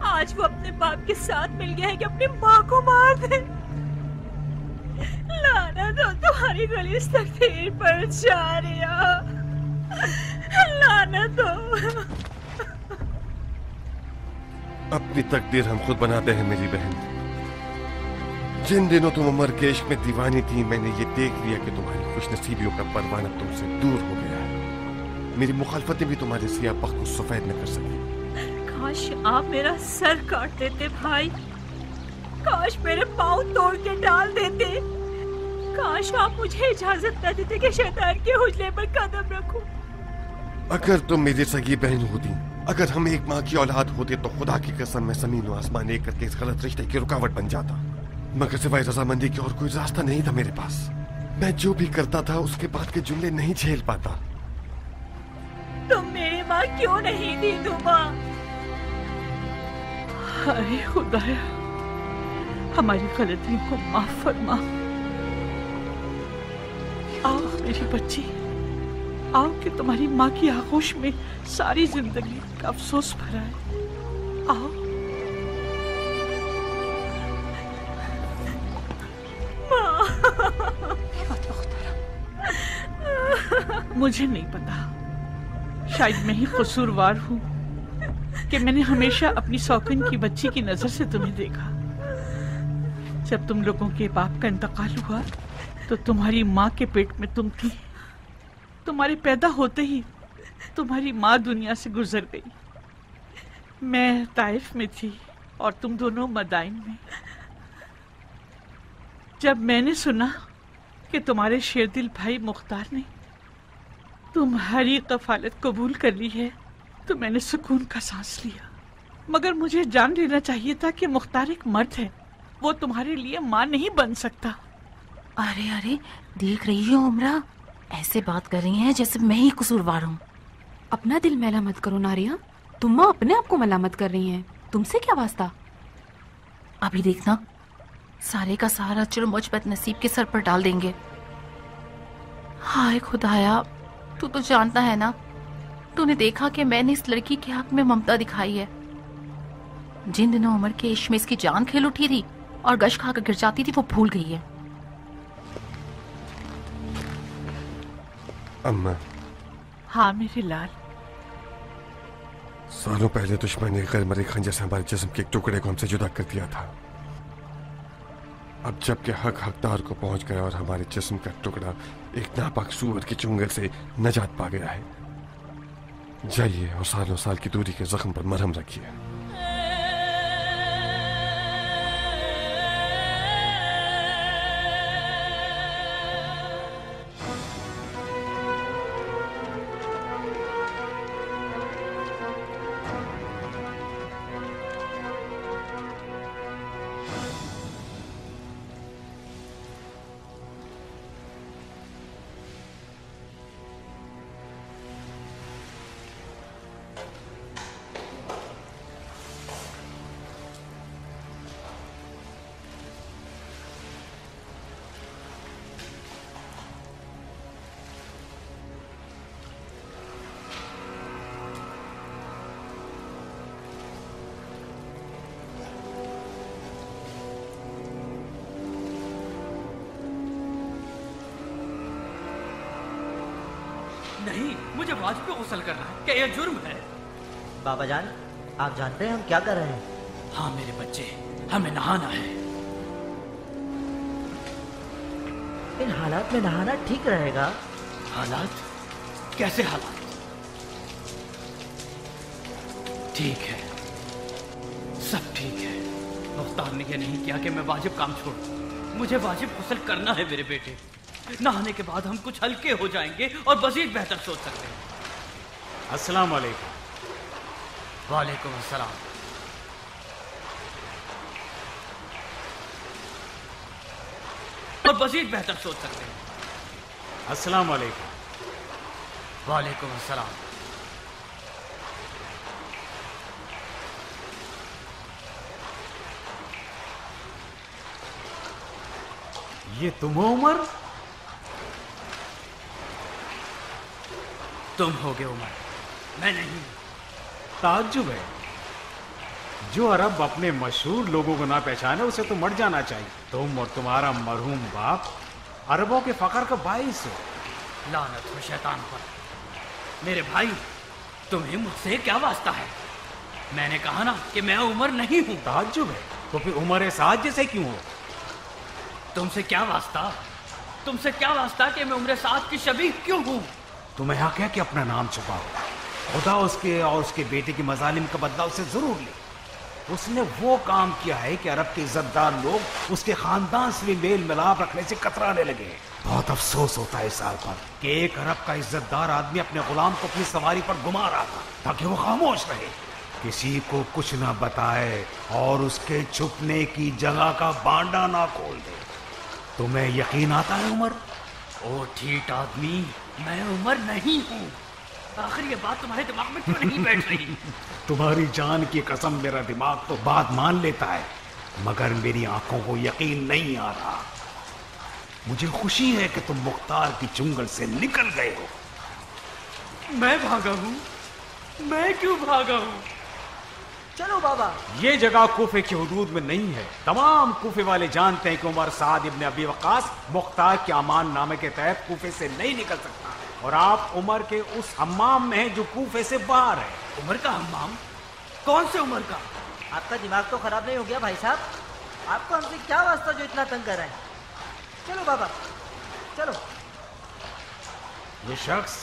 आज वो अपने बाप के साथ मिल गया है कि अपनी माँ को मार दे। लानत हो तुम्हारी गलीस तकदीर पर शारिया, लानत हो। अपनी तकदीर हम खुद बनाते हैं मेरी बहन। जिन दिनों तुम उमर के इश्क में दीवानी थी, मैंने ये देख लिया कि तुम्हारी खुशनसीबियों का परवाना तुमसे दूर हो गया है। मेरी मुखालफतें भी तुम्हारे सियाह बख्त को सफेद न कर सकी। काश आप मेरा सर काट देते भाई, काश मेरे पाँव तोड़ के डाल देते, काश आप मुझे इजाजत न देते कि शैतान के हुजले पर कदम रखूं। अगर तुम मेरी सगी बहन होती, अगर हम एक माँ की औलाद होते, तो खुदा की कसम मैं जमीन और आसमान एक करके इस गलत रिश्ते की रुकावट बन जाता। मगर सिवाय रजामंदी के और कोई रास्ता नहीं था मेरे पास। मैं जो भी करता था उसके बाद के जुमले नहीं झेल पाता। तुम मेरी माँ क्यों नहीं थी दुमा? अरे खुदाया, हमारी गलतियों को माफ फरमा। आओ मेरी बच्ची, आओ कि तुम्हारी माँ की आगोश में सारी जिंदगी का अफसोस भरा है। आओ। मुझे नहीं पता, शायद मैं ही कसूरवार हूँ कि मैंने हमेशा अपनी सौकन की बच्ची की नजर से तुम्हें देखा। जब तुम लोगों के बाप का इंतकाल हुआ तो तुम्हारी माँ के पेट में तुम थी। तुम्हारे पैदा होते ही तुम्हारी माँ दुनिया से गुजर गई। मैं ताइफ में थी और तुम दोनों मदाइन में। जब मैंने सुना कि तुम्हारे शेरदिल भाई मुख्तार ने तुम्हारी कफालत कबूल कर ली है तो मैंने सुकून का सांस लिया। मगर मुझे जान लेना चाहिए था कि मुख्तार एक मर्द है, वो तुम्हारे लिए माँ नहीं बन सकता। अरे अरे, देख रही हो उमरा, ऐसे बात कर रही हैं जैसे मैं ही कसूरवार हूँ। अपना दिल मैला मत करो नारिया, तुम माँ अपने आप को मलामत कर रही हैं। तुमसे क्या वास्ता? अभी देखना, सारे का सारा जुर्म मुझ बदनसीब के सर पर डाल देंगे। हाय खुदाया, तू तो जानता है ना, तूने देखा कि मैंने इस लड़की के हक में ममता दिखाई है। जिन दिनों उमर के इश्क में इसकी जान खेल उठी थी और गश खाकर गिर जाती थी, वो भूल गई है। अम्मा। हाँ मेरे लाल। सालों पहले दुश्मन ने गैर मरी खंजर से हमारे जिस्म के एक टुकड़े को हमसे जुदा कर दिया था। अब जबकि हक हकदार को पहुंच गया और हमारे जिस्म का टुकड़ा एक नापाक सूअर के चुंगल से नजात पा गया है, जाइए और सालों साल की दूरी के जख्म पर मरहम रखिए। नहीं, मुझे वाज पे गुस्ल करना है। क्या यह जुर्म है? बाबा जान, आप जानते हैं हम क्या कर रहे हैं? हाँ मेरे बच्चे, हमें नहाना है। इन हालात में नहाना ठीक रहेगा? हालात? कैसे हालात? ठीक है, सब ठीक है। मुख्तार ने यह नहीं किया कि मैं वाजिब काम छोड़ूं। मुझे वाजिब गुस्ल करना है मेरे बेटे। नहाने के बाद हम कुछ हल्के हो जाएंगे और मजीद बेहतर सोच सकते हैं। अस्सलाम वालेकुम। वालेकुम अस्सलाम। और मजीद बेहतर सोच सकते हैं। अस्सलाम वालेकुम। वालेकुम अस्सलाम। ये तुम हो उमर? तुम होगे उमर, मैं नहीं। ताज्जुब है, जो अरब अपने मशहूर लोगों को ना पहचाने उसे तो मर जाना चाहिए। तुम और तुम्हारा मरहूम बाप अरबों के फकर का बाइस हो। लानत हो शैतान पर। मेरे भाई, तुम्हें मुझसे क्या वास्ता है? मैंने कहा ना कि मैं उमर नहीं हूं। ताज्जुब है, तो फिर उमर साद जैसे क्यों हो? तुमसे क्या वास्ता? तुमसे क्या वास्ता कि मैं उम्र साद की शबीह क्यों हूं? तुम्हें हक है कि अपना नाम छुपाओ। खुदा उसके और उसके बेटे की मजालिम का बदला उसे जरूर ले। उसने वो काम किया है कि अरब के इज्जतदार लोग उसके खानदान से भी मेल मिलाप रखने से कतराने लगे। बहुत अफसोस होता है इस हाल पर कि एक अरब का इज्जतदार आदमी अपने गुलाम को अपनी सवारी पर घुमा रहा था ताकि वो खामोश रहे, किसी को कुछ ना बताए और उसके छुपने की जगह का बांडा ना खोल दे। तुम्हें यकीन आता है उमर? ओ ठीक आदमी, मैं उमर नहीं हूँ। आखिर ये बात तुम्हारे दिमाग में क्यों नहीं बैठ रही? तुम्हारी जान की कसम, मेरा दिमाग तो बात मान लेता है, मगर मेरी आंखों को यकीन नहीं आ रहा। मुझे खुशी है कि तुम मुख्तार की चुंगल से निकल गए हो। मैं भागा हूँ? मैं क्यों भागा हूँ? चलो बाबा। ये जगह कूफे की हदूद में नहीं है। तमाम कूफे वाले जानते हैं कि उमर साद इब्न अबी वक्कास मुख्तार के अमान नामे के तहत कूफे से नहीं निकल सकता, और आप उमर के उस हम्माम में हैं जो कूफे से बाहर है। उमर का हम्माम? कौन से उमर का? आपका दिमाग तो खराब नहीं हो गया भाई साहब? आपको हमसे क्या वास्ता जो इतना तंग कर रहे हैं? चलो बाबा, चलो। ये शख्स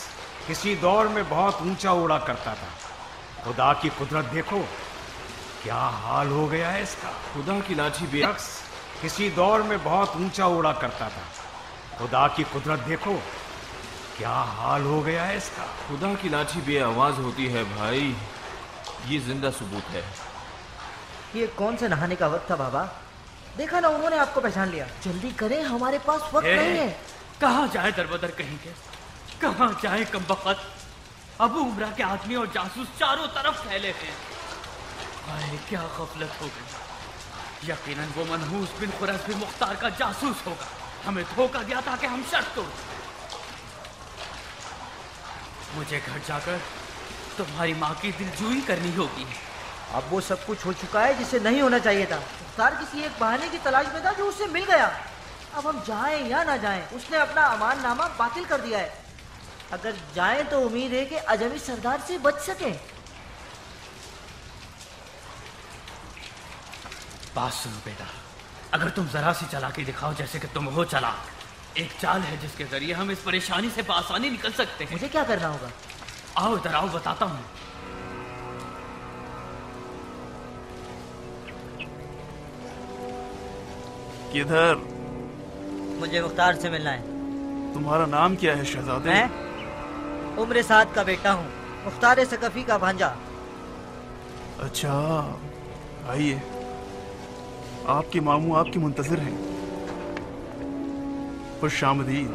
किसी दौर में बहुत ऊंचा उड़ा करता था। खुदा की कुदरत देखो क्या हाल हो गया है इसका। खुदा की लाठी बे शख्स किसी दौर में बहुत ऊंचा उड़ा करता था। खुदा की कुदरत देखो क्या हाल हो गया है इसका। खुदा की लाठी बे आवाज होती है भाई, ये जिंदा सबूत है। ये कौन से नहाने का वक्त था बाबा? देखा ना, उन्होंने आपको पहचान लिया। जल्दी करें, हमारे पास वक्त नहीं है। कहाँ जाए दरबदर कहीं के? कहाँ जाए कमबख्त? अबू उमरा के आदमी और जासूस चारों तरफ फैले हैं। हाय क्या गफलत हो गई। यकीनन वो मनहूस बिन खुरस भी मुख्तार का जासूस होगा। हमें धोखा दिया था कि हम शर्त तोड़। मुझे घर जाकर तुम्हारी माँ की दिलजोई करनी होगी। अब वो सब कुछ हो चुका है जिसे नहीं होना चाहिए था। मुख्तार किसी एक बहाने की तलाश में था जो उससे मिल गया। अब हम जाएं या ना जाएं, उसने अपना अमान नामा बातिल कर दिया है। अगर जाएं तो उम्मीद है कि अजमी सरदार से बच सके। बात सुनो बेटा, अगर तुम जरा सी चालाकी दिखाओ जैसे कि तुम हो चालाक, एक चाल है जिसके जरिए हम इस परेशानी से बआसानी निकल सकते हैं। मुझे क्या करना होगा? आओ इधर आओ, बताता हूँ। किधर? मुझे मुख्तार से मिलना है। तुम्हारा नाम क्या है शहजादे? मैं उम्र साद का बेटा हूँ, मुख्तार सकफी का भांजा। अच्छा, आइए, आपके मामू आपकी मुंतजिर हैं। खुशामदीद।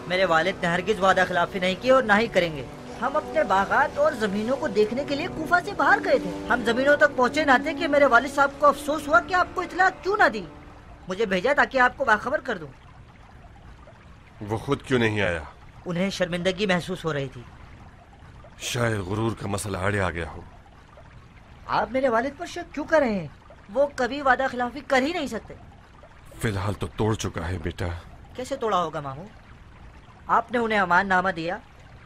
मेरे वालिद ने हरगिज वादा खिलाफी नहीं की और ना ही करेंगे। हम अपने बागात और जमीनों को देखने के लिए कूफा से बाहर गए थे। हम जमीनों तक पहुँचे ना थे कि मेरे वालिद साहब को अफसोस हुआ कि आपको इतला क्यों ना दी। मुझे भेजा ताकि आपको बाखबर कर दूं। वो खुद क्यों नहीं आया? उन्हें शर्मिंदगी महसूस हो रही थी। शायद गुरूर का मसला आड़े आ गया हो। आप मेरे वालिद पर शक क्यों कर रहे हैं? वो कभी वादा खिलाफी कर ही नहीं सकते। फिलहाल तो तोड़ चुका है बेटा। कैसे तोड़ा होगा मामू? आपने उन्हें अमान नामा दिया,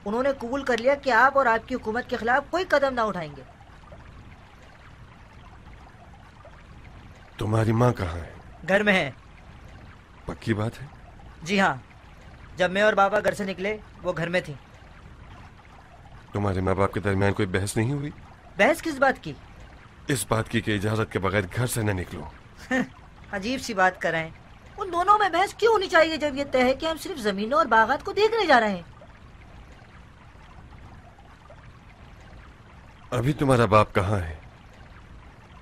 उन्होंने कबूल कर लिया कि आप और आपकी हुकूमत के खिलाफ कोई कदम ना उठाएंगे। तुम्हारी माँ कहाँ है? घर में है। पक्की बात है? जी हाँ, जब मैं और बाबा घर से निकले वो घर में थी। तुम्हारे माँ बाप के दरमियान कोई बहस नहीं हुई? बहस किस बात की? इस बात की कि इजाजत के बगैर घर से न निकलो। अजीब सी बात कर रहे हैं। उन दोनों में बहस क्यों होनी चाहिए जब ये तय है कि हम सिर्फ जमीनों और बागात को देखने जा रहे हैं। अभी तुम्हारा बाप कहाँ है?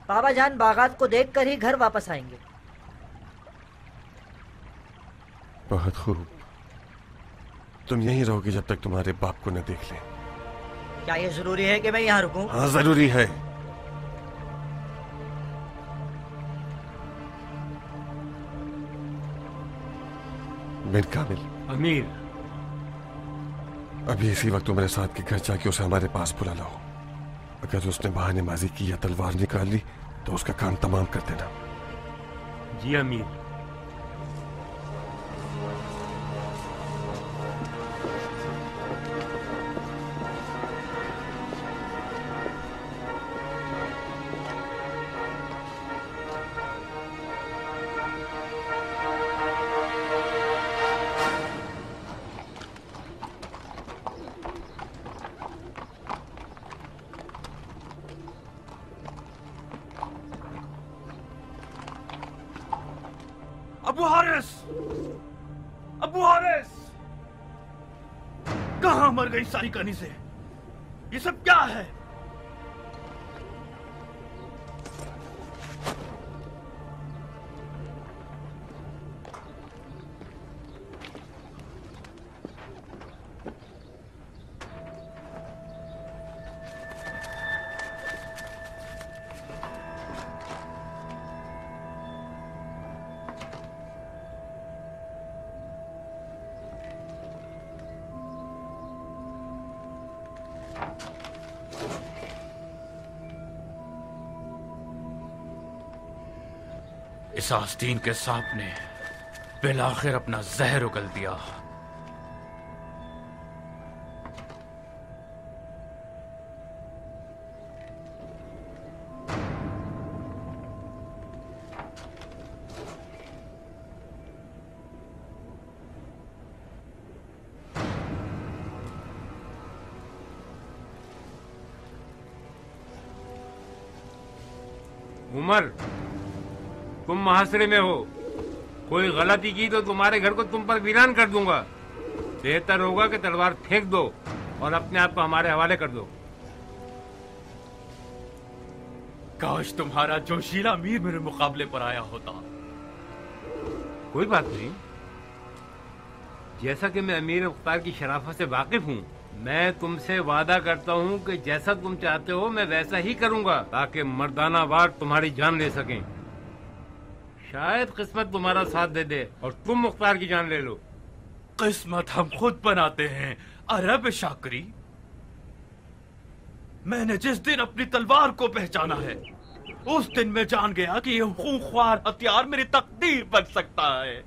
बाबा जान बागात को देखकर ही घर वापस आएंगे। बहुत खूब, तुम यहीं रहोगे जब तक तुम्हारे बाप को न देख ले। क्या ये जरूरी है कि मैं यहाँ रुकूं? हाँ जरूरी है। बिन कामिल। अमीर। अभी इसी वक्त तुम्हारे साथ के घर जाके उसे हमारे पास बुला लाओ। अगर उसने बहानेबाजी की या तलवार निकाल ली तो उसका काम तमाम कर देना। जी अमीर। अबू हारिस! अबू हारिस! कहां मर गई सारी कहानी से? ये सब क्या है? इस आस्तीन के सांप ने बिलाखिर अपना जहर उगल दिया। उमर, तुम महासरे में हो। कोई गलती की तो तुम्हारे घर को तुम पर वीरान कर दूंगा। बेहतर होगा कि तलवार फेंक दो और अपने आप को हमारे हवाले कर दो। काश तुम्हारा जोशीला अमीर मेरे मुकाबले पर आया होता। कोई बात नहीं, जैसा कि मैं अमीर मुख्तार की शराफत से वाकिफ हूँ, मैं तुमसे वादा करता हूँ कि जैसा तुम चाहते हो मैं वैसा ही करूंगा, ताकि मर्दाना वार तुम्हारी जान ले सकें। शायद किस्मत तुम्हारा साथ दे दे और तुम मुख्तार की जान ले लो। किस्मत हम खुद बनाते हैं अरब शाकरी। मैंने जिस दिन अपनी तलवार को पहचाना है उस दिन मैं जान गया कि यह खूंखार हथियार मेरी तकदीर बन सकता है।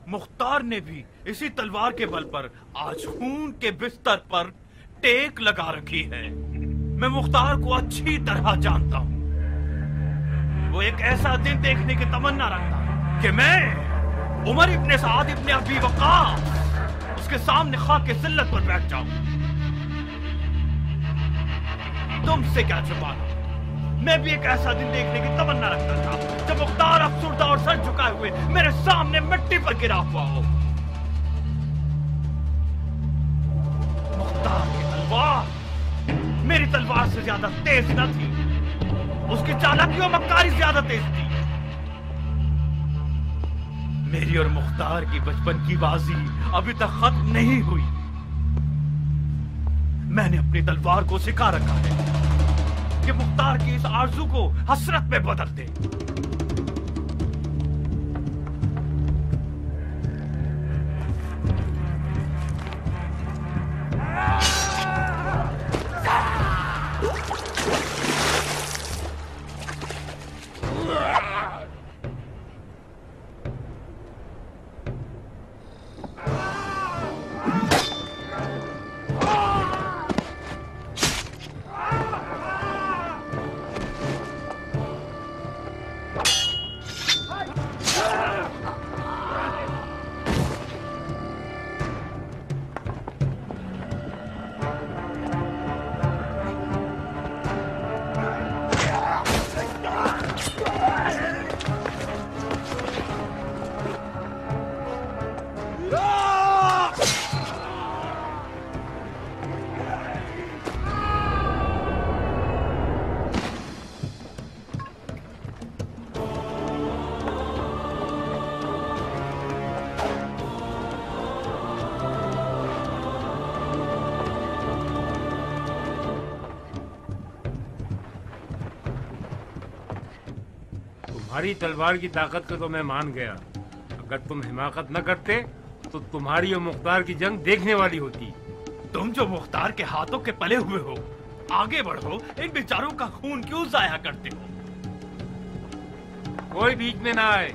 मुख्तार ने भी इसी तलवार के बल पर आज खून के बिस्तर पर टेक लगा रखी है। मैं मुख्तार को अच्छी तरह जानता हूं। वो एक ऐसा दिन देखने की तमन्ना रखता कि मैं उमर इब्ने साद इब्ने अबी वक्कास उसके सामने खाके जिल्लत पर बैठ जाऊं। तुमसे क्या छुपाना, मैं भी एक ऐसा दिन देखने की तमन्ना रखता था जब मुख्तार अफसुर्दा और सर झुकाए हुए मेरे सामने मिट्टी पर गिरा हुआ हो। मुख्तार की तलवार मेरी तलवार से ज्यादा तेज न थी, उसकी चालाकी और मक्कारी ज्यादा तेज थी। मेरी और मुख्तार की बचपन की बाजी अभी तक खत्म नहीं हुई। मैंने अपनी तलवार को सिखा रखा है कि मुख्तार की इस आरज़ू को हसरत में बदल दे। तुम्हारी तलवार की ताकत को तो मैं मान गया। अगर तुम हिमाकत न करते तो तुम्हारी और मुख्तार की जंग देखने वाली होती। तुम जो मुख्तार के हाथों के पले हुए हो, आगे बढ़ो, इन बेचारों का खून क्यों जाया करते हो? कोई बीच में ना आए।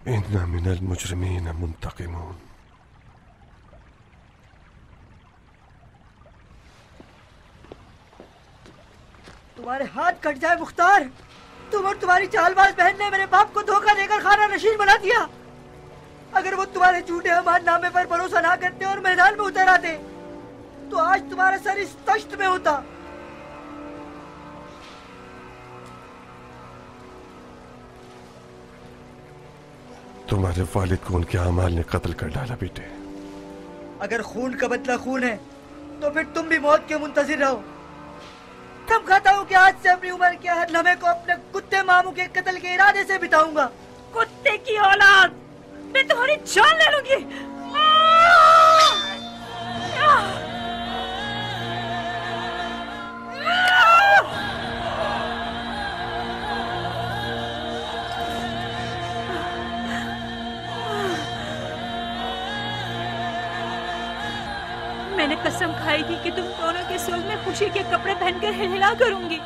इन्ना मिनल मुजरिमीन मुंतकिमून। तुम्हारे हाथ कट जाए मुख्तार। तुम और तुम्हारी चालबाज बहन ने मेरे बाप को धोखा देकर खाना नशीन बना दिया। अगर वो तुम्हारे झूठे अमाननामे पर भरोसा ना करते और मैदान में उतर आते तो आज तुम्हारा सर इस तश्त में होता। तुम्हारे वालिद को उनके अमाल ने कत्ल कर डाला बेटे। अगर खून का बदला खून है तो फिर तुम भी मौत के मुंतजिर रहो। कब खाता हूँ कि आज से अपनी उम्र के हर लम्हे को अपने कुत्ते मामू के कत्ल के इरादे से बिताऊंगा। कुत्ते की औलाद, मैं तुम्हारी जान ले लूंगी। मैंने कसम खाई थी कि तुम दोनों के सुल्ह में खुशी के कपड़े पहनकर हिलहिला करूंगी।